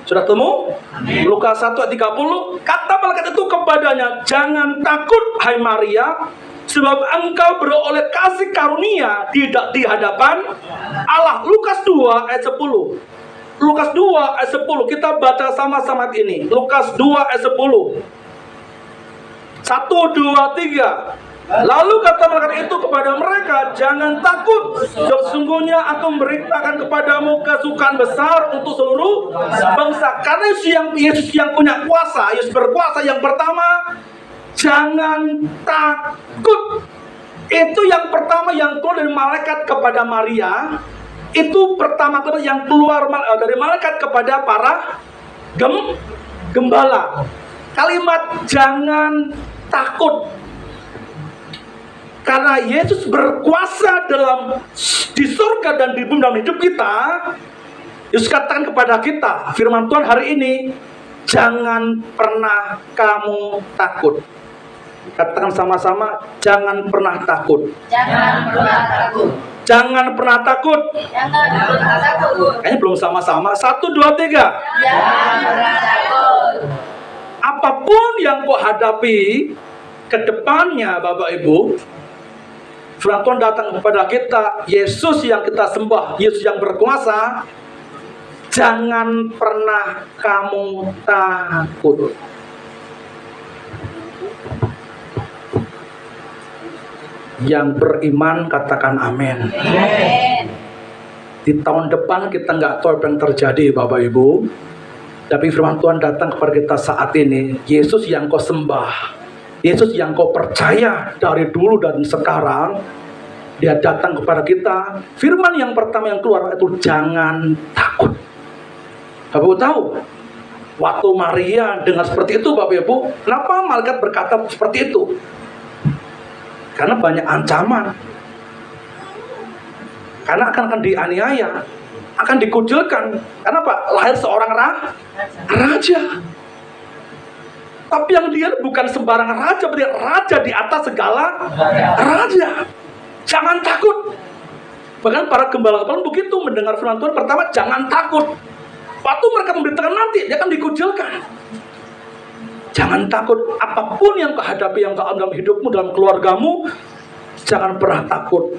Sudah temu? Lukas 1 ayat 30, kata malaikat itu kepadanya, jangan takut hai Maria, sebab engkau beroleh kasih karunia di hadapan Allah. Lukas 2 ayat 10. Lukas 2 ayat 10, kita baca sama-sama ini. Lukas 2 ayat 10. 1, 2, 3. Lalu kata malaikat itu kepada mereka, jangan takut, sesungguhnya aku memberitakan kepadamu kesukaan besar untuk seluruh bangsa. Karena Yesus yang punya kuasa, Yesus berkuasa. Yang pertama, jangan takut. Itu yang pertama yang keluar dari malaikat kepada Maria. Itu pertama kali yang keluar dari malaikat kepada para gembala. Kalimat jangan takut. Karena Yesus berkuasa di surga dan di bumi dalam hidup kita. Yesus katakan kepada kita, firman Tuhan hari ini, jangan pernah kamu takut. Katakan sama-sama, jangan pernah takut. Jangan pernah takut. Jangan pernah takut. Jangan pernah takut. Kayaknya belum sama-sama. 1, 2, 3. Jangan pernah takut. Apapun yang kau hadapi ke depannya, Bapak Ibu, firman Tuhan datang kepada kita, Yesus yang kita sembah, Yesus yang berkuasa, jangan pernah kamu takut. Yang beriman katakan amin. Amin. Di tahun depan kita nggak tahu apa yang terjadi, Bapak Ibu, tapi firman Tuhan datang kepada kita saat ini. Yesus yang kau sembah, Yesus yang kau percaya dari dulu dan sekarang, Dia datang kepada kita. Firman yang pertama yang keluar itu jangan takut. Bapak Ibu tahu, waktu Maria dengar seperti itu, Bapak Ibu, kenapa malaikat berkata seperti itu? Karena banyak ancaman. Karena akan dianiaya, akan dikucilkan. Karena apa? Lahir seorang raja. Tapi yang dia bukan sembarangan raja, berarti raja di atas segala raja. Jangan takut. Bahkan para gembala-gembala begitu mendengar firman Tuhan, pertama jangan takut. Waktu mereka memberitakan nanti, dia akan dikucilkan. Jangan takut, apapun yang kau hadapi, yang kau dalam hidupmu, dalam keluargamu, jangan pernah takut.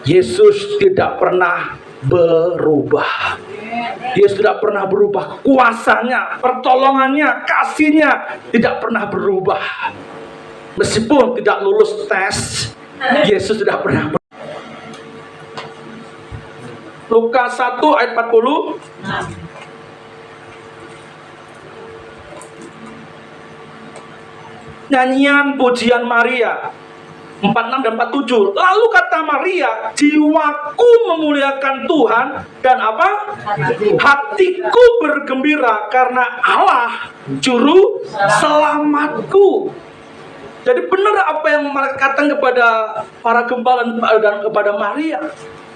Yesus tidak pernah berubah. Yesus tidak pernah berubah. Kuasanya, pertolongannya, kasihnya tidak pernah berubah. Meskipun tidak lulus tes, Yesus tidak pernah berubah. Lukas 1 ayat 40. Nyanyian pujian Maria 46 dan 47. Lalu kata Maria, jiwaku memuliakan Tuhan dan apa? Hatiku bergembira karena Allah juru selamatku. Jadi benar apa yang mereka katakan kepada para gembala dan kepada Maria,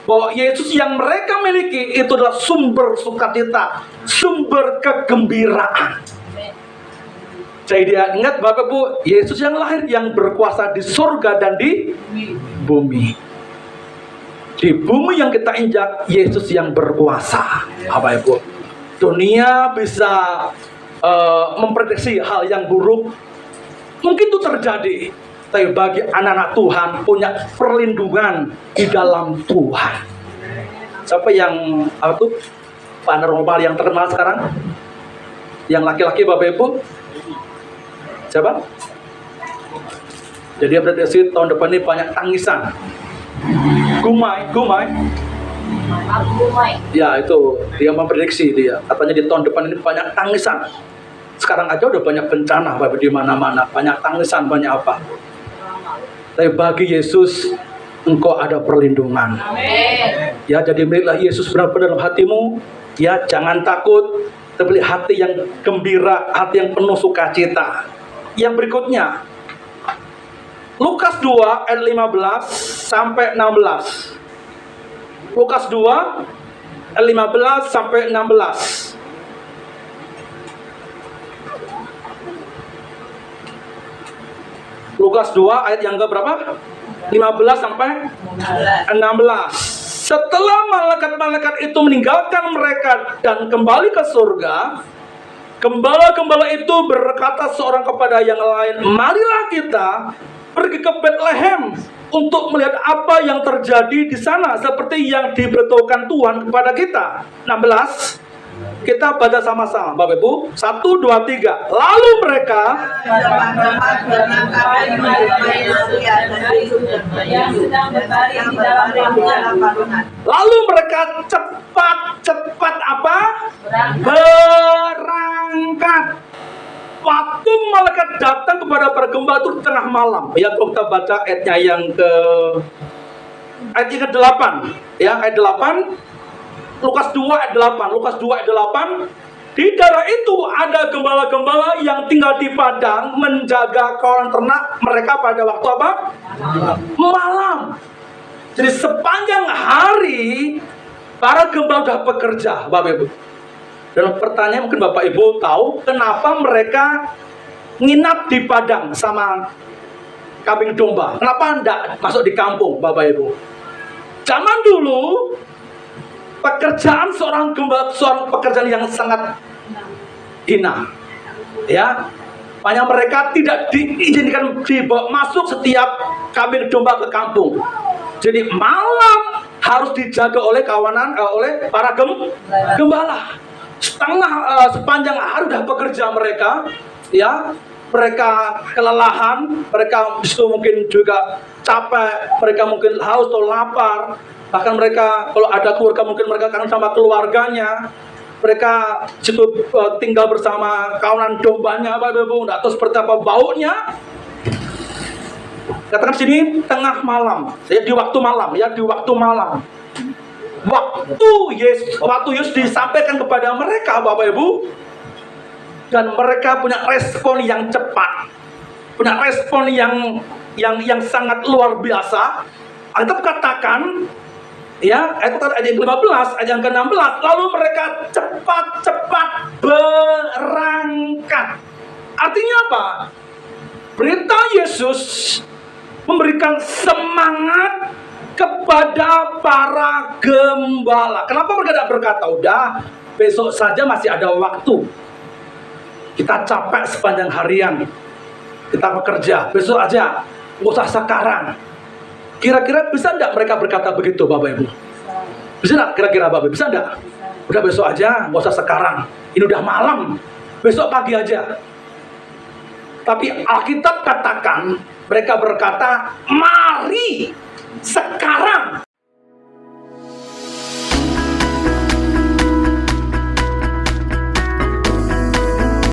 bahwa Yesus yang mereka miliki itu adalah sumber sukacita, sumber kegembiraan. Jadi dia ingat Bapak Bu, Yesus yang lahir, yang berkuasa di surga dan di bumi. Di bumi yang kita injak, Yesus yang berkuasa. Bapak Ibu, dunia bisa memprediksi hal yang buruk, mungkin itu terjadi. Tapi bagi anak-anak Tuhan punya perlindungan di dalam Tuhan. Siapa yang paranormal yang terkenal sekarang? Yang laki-laki Bapak Ibu? Siapa? Jadi prediksi tahun depan ini banyak tangisan. Gumai. Ya itu dia memprediksi dia. Katanya di tahun depan ini banyak tangisan. Sekarang aja udah banyak bencana Bapak di mana-mana, banyak tangisan, banyak apa. Tapi bagi Yesus engkau ada perlindungan. Amin. Ya, jadi miliklah Yesus benar-benar dalam hatimu. Ya, jangan takut, tapi hati yang gembira, hati yang penuh sukacita. Yang berikutnya, Lukas 2 ayat 15 sampai 16. Lukas 2 ayat 15 sampai 16. Lukas 2 ayat yang ke berapa? 15 sampai 16. Setelah malaikat-malaikat itu meninggalkan mereka dan kembali ke surga, gembala-gembala itu berkata seorang kepada yang lain, marilah kita pergi ke Bethlehem untuk melihat apa yang terjadi di sana seperti yang diberitahukan Tuhan kepada kita. 16. Kita baca sama-sama Bapak Ibu. 1, 2, 3. Lalu mereka cepat-cepat apa? Berangkat. Waktu malaikat datang kepada para gembala itu di tengah malam. Ya, kalau kita baca ayatnya yang ayat yang ke-8. Ya, ayat 8. Lukas 2 ayat 8. Lukas 2 ayat 8. Di daerah itu ada gembala-gembala yang tinggal di padang menjaga kawanan ternak mereka pada waktu apa? Malam. Jadi sepanjang hari para gembala sudah bekerja, Bapak Ibu. Dan pertanyaan mungkin Bapak Ibu tahu kenapa mereka nginap di padang sama kambing domba. Kenapa enggak masuk di kampung, Bapak Ibu? Zaman dulu pekerjaan seorang gembala, seorang pekerjaan yang sangat hina. Ya, makanya mereka tidak diizinkan dibawa masuk setiap kambing domba ke kampung. Jadi malam harus dijaga oleh kawanan, oleh para gembala. Sepanjang hari sudah bekerja mereka, ya, mereka kelelahan, mereka disitu mungkin juga capek, mereka mungkin haus atau lapar, bahkan mereka kalau ada keluarga mungkin mereka kangen sama keluarganya, mereka disitu tinggal bersama kawanan dombanya, Bapak Ibu, nggak tahu seperti apa baunya. Katakan sini tengah malam, ya, di waktu malam, ya, di waktu malam. Waktu Yesus disampaikan kepada mereka, Bapak Ibu, dan mereka punya respon yang cepat, punya respon yang sangat luar biasa. Alkitab katakan, ya, ayat yang ke-15, ayat yang ke-16, lalu mereka cepat-cepat berangkat. Artinya apa? Berita Yesus memberikan semangat kepada para gembala. Kenapa mereka tidak berkata, udah besok saja masih ada waktu. Kita capek sepanjang harian. Kita bekerja, besok aja. Nggak usah sekarang. Kira-kira bisa enggak mereka berkata begitu, Bapak Ibu? Bisa enggak kira-kira Bapak Ibu? Bisa enggak? Udah besok aja, nggak usah sekarang. Ini udah malam, besok pagi aja. Tapi Alkitab katakan, mereka berkata, mari